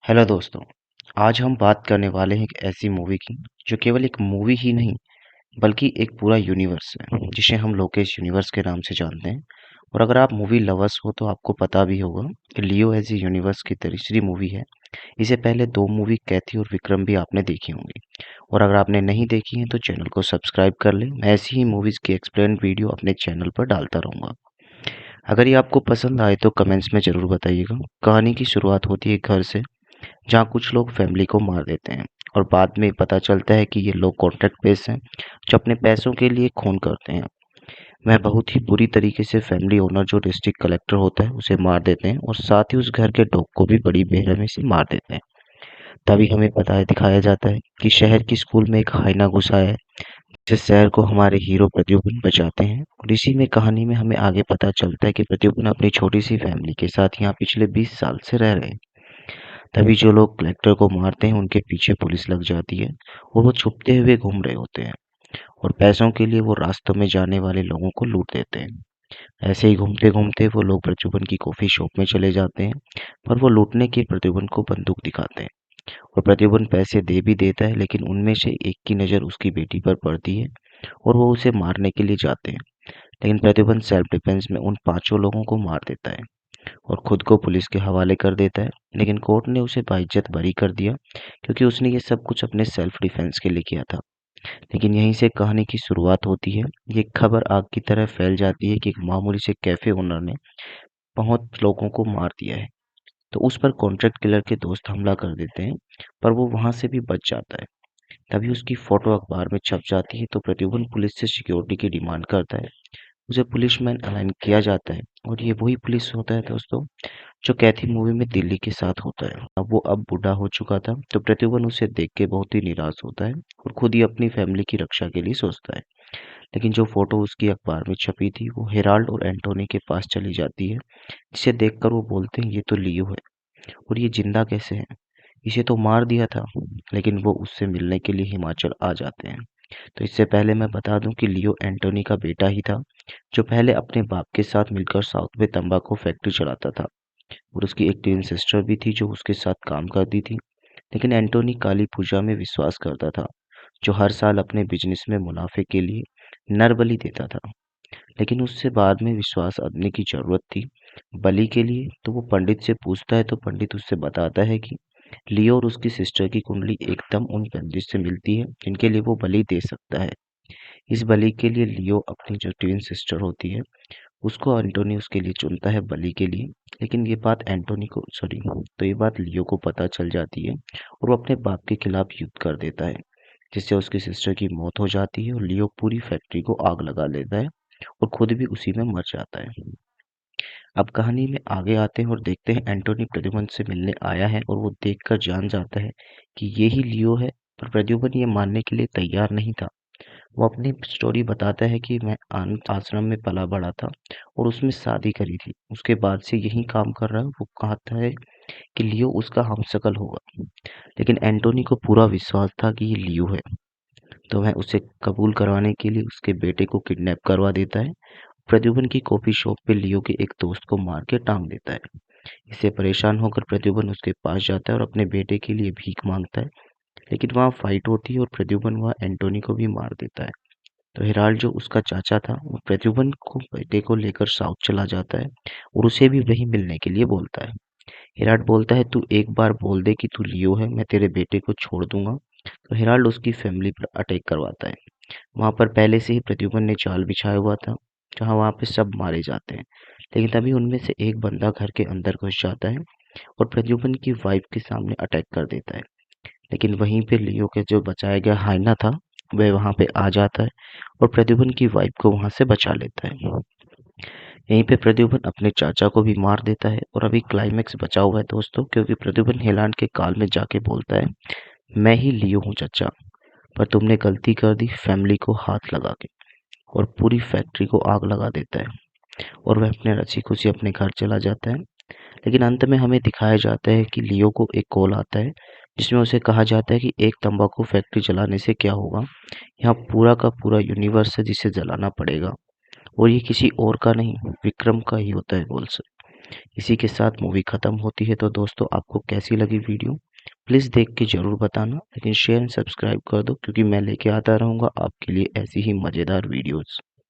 Hello दोस्तों। आज हम बात करने वाले हैं एक ऐसी मूवी की जो केवल एक मूवी ही नहीं बल्कि एक पूरा यूनिवर्स है जिसे हम लोकेश यूनिवर्स के नाम से जानते हैं। और अगर आप मूवी लवर्स हो तो आपको पता भी होगा कि लियो एज ए यूनिवर्स की तीसरी मूवी है। इससे पहले दो मूवी कैथी और विक्रम भी आपने देखी होंगी। और अगर आपने नहीं देखी है तो चैनल को सब्सक्राइब कर लें। मैं ऐसी ही मूवीज़ की एक्सप्लेन वीडियो अपने चैनल पर डालता रहूँगा। अगर ये आपको पसंद आए तो कमेंट्स में ज़रूर बताइएगा। कहानी की शुरुआत होती है घर से, जहाँ कुछ लोग फैमिली को मार देते हैं और बाद में पता चलता है कि ये लोग कॉन्ट्रैक्ट बेस हैं जो अपने पैसों के लिए खून करते हैं। वह बहुत ही बुरी तरीके से फैमिली ओनर जो डिस्ट्रिक्ट कलेक्टर होता है उसे मार देते हैं और साथ ही उस घर के डॉग को भी बड़ी बेरहमी से मार देते हैं। तभी हमें पता है दिखाया जाता है कि शहर की स्कूल में एक हाइना घुसा है जिस शहर को हमारे हीरो प्रद्युम्न बचाते हैं। और इसी में कहानी में हमें आगे पता चलता है कि प्रद्युम्न अपनी छोटी सी फैमिली के साथ यहाँ पिछले 20 साल से रह रहे हैं। तभी जो लोग कलेक्टर को मारते हैं उनके पीछे पुलिस लग जाती है और वो छुपते हुए घूम रहे होते हैं और पैसों के लिए वो रास्तों में जाने वाले लोगों को लूट देते हैं। ऐसे ही घूमते घूमते वो लोग प्रद्युम्न की कॉफी शॉप में चले जाते हैं, पर वो लूटने के प्रद्युम्न को बंदूक दिखाते हैं और प्रद्युम्न पैसे दे भी देता है, लेकिन उनमें से एक की नज़र उसकी बेटी पर पड़ती है और वो उसे मारने के लिए जाते हैं। लेकिन प्रद्युम्न सेल्फ डिफेंस में उन पांचों लोगों को मार देता है और खुद को पुलिस के हवाले कर देता है। लेकिन कोर्ट ने उसे बाइज्जत बरी कर दिया क्योंकि उसने ये सब कुछ अपने सेल्फ डिफेंस के लिए किया था। लेकिन यहीं से कहानी की शुरुआत होती है। ये खबर आग की तरह फैल जाती है कि एक मामूली से कैफे ओनर ने बहुत लोगों को मार दिया है। तो उस पर कॉन्ट्रैक्ट किलर के दोस्त हमला कर देते हैं, पर वो वहां से भी बच जाता है। तभी उसकी फोटो अखबार में छप जाती है, तो प्रद्युम्न पुलिस से सिक्योरिटी की डिमांड करता है। उसे पुलिसमैन अलाइन किया जाता है और ये वही पुलिस होता है दोस्तों जो कैथी मूवी में दिल्ली के साथ होता है। अब बूढ़ा हो चुका था, तो प्रत्युवन उसे देख के बहुत ही निराश होता है और खुद ही अपनी फैमिली की रक्षा के लिए सोचता है। लेकिन जो फोटो उसकी अखबार में छपी थी वो हेराल्ड और एंटोनी के पास चली जाती है, जिसे देखकर वो बोलते हैं ये तो लियो है और ये जिंदा कैसे है, इसे तो मार दिया था। लेकिन वो उससे मिलने के लिए हिमाचल आ जाते हैं। तो इससे पहले मैं बता दूं कि लियो एंटोनी का बेटा ही था, जो पहले अपने बाप के साथ मिलकर साउथ में तंबाकू फैक्ट्री चलाता था। और उसकी एक ट्विन सिस्टर भी थी जो उसके साथ काम करती थी। लेकिन एंटोनी काली पूजा में विश्वास करता था, जो हर साल अपने बिजनेस में मुनाफे के लिए नर बलि देता था। लेकिन उससे बाद में विश्वास आदमी की जरूरत थी बलि के लिए, तो वो पंडित से पूछता है, तो पंडित उससे बताता है कि लियो और उसकी सिस्टर की कुंडली एकदम उन फैमिली से मिलती है जिनके लिए वो बलि दे सकता है। इस बलि के लिए लियो अपनी जो ट्विन सिस्टर होती है उसको एंटोनी उसके लिए चुनता है बलि के लिए। लेकिन ये बात एंटोनी को सॉरी तो ये बात लियो को पता चल जाती है और वो अपने बाप के खिलाफ युद्ध कर देता है, जिससे उसकी सिस्टर की मौत हो जाती है और लियो पूरी फैक्ट्री को आग लगा लेता है और खुद भी उसी में मर जाता है। अब कहानी में आगे आते हैं और देखते हैं एंटोनी प्रद्युम्न से मिलने आया है और वो देखकर जान जाता है कि ये ही लियो है। पर प्रद्युम्न ये मानने के लिए तैयार नहीं था। वो अपनी स्टोरी बताता है कि मैं अनाथ आश्रम में पला बड़ा था और उसमें शादी करी थी, उसके बाद से यही काम कर रहा है। वो कहता है कि लियो उसका हमशक्ल होगा। लेकिन एंटोनी को पूरा विश्वास था कि ये लियो है, तो वह उसे कबूल करवाने के लिए उसके बेटे को किडनैप करवा देता है। प्रद्युम्न की कॉफी शॉप पे लियो के एक दोस्त को मार के टांग देता है। इससे परेशान होकर प्रद्युम्न उसके पास जाता है और अपने बेटे के लिए भीख मांगता है। लेकिन वहाँ फाइट होती है और प्रद्युम्न वहाँ एंटोनी को भी मार देता है। तो हेराल्ड जो उसका चाचा था वो प्रद्युम्न को बेटे को लेकर साउथ चला जाता है और उसे भी वहीं मिलने के लिए बोलता है। हेराल्ड बोलता है तू एक बार बोल दे कि तू लियो है, मैं तेरे बेटे को छोड़ दूंगा। तो हेराल्ड उसकी फैमिली पर अटैक करवाता है। वहां पर पहले से ही प्रद्युम्न ने जाल बिछाया हुआ था, जहां वहां पे सब मारे जाते हैं। लेकिन तभी उनमें से एक बंदा घर के अंदर घुस जाता है और प्रद्युम्न की वाइफ के सामने अटैक कर देता है। लेकिन वहीं पे लियो के जो बचाया गया हाइना था वह वहां पे आ जाता है और प्रद्युम्न की वाइफ को वहां से बचा लेता है। यहीं पे प्रद्युम्न अपने चाचा को भी मार देता है और अभी क्लाइमेक्स बचा हुआ है दोस्तों, क्योंकि प्रद्युम्न हेलांड के काल में जाके बोलता है मैं ही लियो हूँ चाचा, पर तुमने गलती कर दी फैमिली को हाथ लगा के, और पूरी फैक्ट्री को आग लगा देता है और वह अपने रची खुशी अपने घर चला जाता है। लेकिन अंत में हमें दिखाया जाता है कि लियो को एक कॉल आता है जिसमें उसे कहा जाता है कि एक तंबाकू फैक्ट्री जलाने से क्या होगा, यहाँ पूरा का पूरा यूनिवर्स है जिसे जलाना पड़ेगा और ये किसी और का नहीं विक्रम का ही होता है गोल से। इसी के साथ मूवी ख़त्म होती है। तो दोस्तों, आपको कैसी लगी वीडियो प्लीज़ देख के ज़रूर बताना, लेकिन शेयर एंड सब्सक्राइब कर दो क्योंकि मैं लेके आता रहूँगा आपके लिए ऐसी ही मज़ेदार वीडियोज़।